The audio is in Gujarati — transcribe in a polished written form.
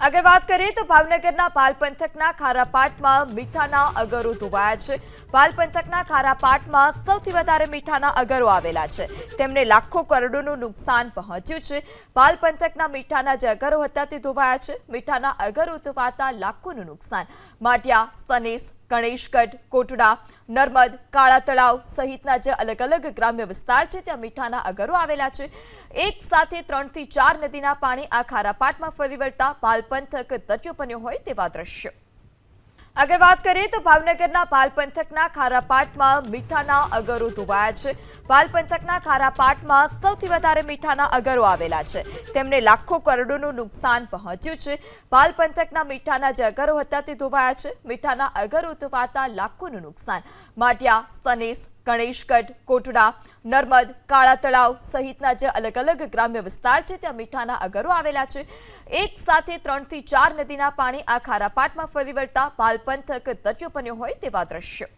अगर बात करें तो भावनगरना पाल पंथकना खारापाटમાં મીઠાના અગરો ધોવાયા છે। પાલ પંથકના ખારાપાટમાં સૌથી વધારે મીઠાના અગરો આવેલા છે। તેમને લાખો કરોડોનું નુકસાન પહોંચ્યું છે। પાલ પંથકના મીઠાના જે અગરો હતા તે ધોવાયા છે। મીઠાના અગરો ધોવાતા લાખોનું નુકસાન। માટિયા, સનેસ, ગણેશગઢ, કોટડા, નર્મદ, કાળા તળાવ સહિતના જે અલગ અલગ ગ્રામ્ય વિસ્તાર છે ત્યાં મીઠાના અગરો આવેલા છે। એક સાથે 3 થી 4 નદીના પાણી આ ખારાપાટમાં ફરી વળતા પાલ પંથક તટ્યો બન્યો હોય તેવા દ્રશ્યો। अगर बात करें तो भावनगरना पाल पंथकना खारापाटમાં મીઠાના અગરો ધોવાયા છે। પાલ પંથકના ખારાપાટમાં સૌથી વધારે મીઠાના અગરો આવેલા છે। તેમને લાખો કરોડોનું નુકસાન પહોંચ્યું છે। પાલ પંથકના મીઠાના જે અગરો હતા તે ધોવાયા છે। મીઠાના અગરો ધોવાતા લાખોનું નુકસાન। માટિયા, સનેસ, ગણેશગઢ, કોટડા, નર્મદ, કાળા તળાવ સહિતના જે અલગ અલગ ગ્રામ્ય વિસ્તાર છે ત્યાં મીઠાના અગરો આવેલા છે। એક સાથે 3 થી 4 નદીના પાણી આ ખારાપાટમાં ફરી વળતા પાલ પંથક તટ્યો બન્યો હોય તેવા દ્રશ્યો।